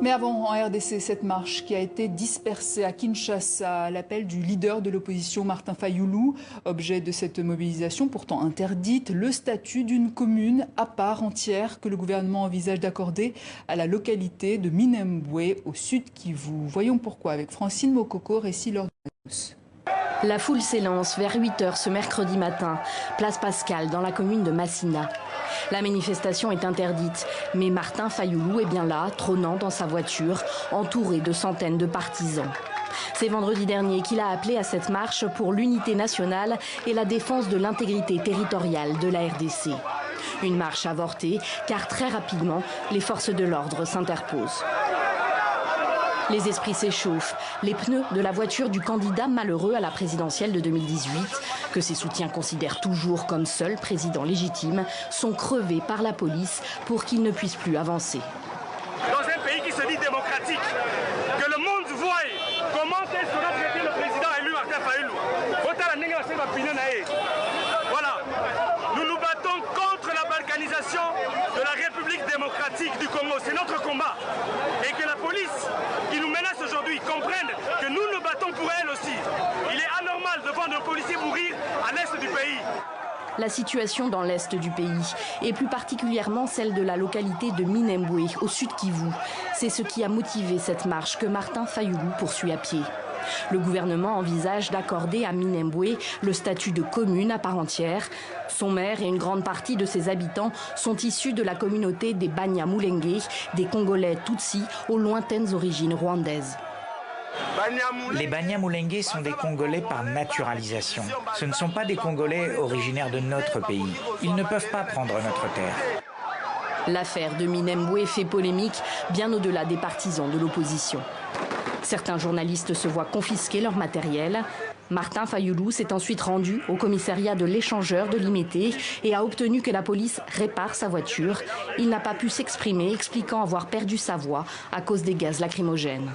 Mais avant, en RDC, cette marche qui a été dispersée à Kinshasa à l'appel du leader de l'opposition Martin Fayulu, objet de cette mobilisation pourtant interdite, le statut d'une commune à part entière que le gouvernement envisage d'accorder à la localité de Minembwe au sud Kivu. Voyons pourquoi avec Francine Mokoko, récit lors de tous. La foule s'élance vers 8 h ce mercredi matin, place Pascal, dans la commune de Massina. La manifestation est interdite, mais Martin Fayulu est bien là, trônant dans sa voiture, entouré de centaines de partisans. C'est vendredi dernier qu'il a appelé à cette marche pour l'unité nationale et la défense de l'intégrité territoriale de la RDC. Une marche avortée, car très rapidement, les forces de l'ordre s'interposent. Les esprits s'échauffent. Les pneus de la voiture du candidat malheureux à la présidentielle de 2018, que ses soutiens considèrent toujours comme seul président légitime, sont crevés par la police pour qu'il ne puisse plus avancer. Dans un pays qui se dit démocratique, que le monde voie comment sera traité le président élu Martin Fayulu. Voilà, nous nous battons contre la balkanisation de la République démocratique du Congo. C'est notre combat. Et que la police qui nous menace aujourd'hui comprenne que nous nous battons pour elle aussi. Il est anormal de voir nos policiers mourir à l'est du pays. La situation dans l'est du pays, et plus particulièrement celle de la localité de Minembwe, au sud Kivu, c'est ce qui a motivé cette marche que Martin Fayulu poursuit à pied. Le gouvernement envisage d'accorder à Minembwe le statut de commune à part entière. Son maire et une grande partie de ses habitants sont issus de la communauté des Banyamulenge, des Congolais Tutsis aux lointaines origines rwandaises. Les Banyamulenge sont des Congolais par naturalisation. Ce ne sont pas des Congolais originaires de notre pays. Ils ne peuvent pas prendre notre terre. L'affaire de Minembwe fait polémique bien au-delà des partisans de l'opposition. Certains journalistes se voient confisquer leur matériel. Martin Fayulu s'est ensuite rendu au commissariat de l'échangeur de Limete et a obtenu que la police répare sa voiture. Il n'a pas pu s'exprimer, expliquant avoir perdu sa voix à cause des gaz lacrymogènes.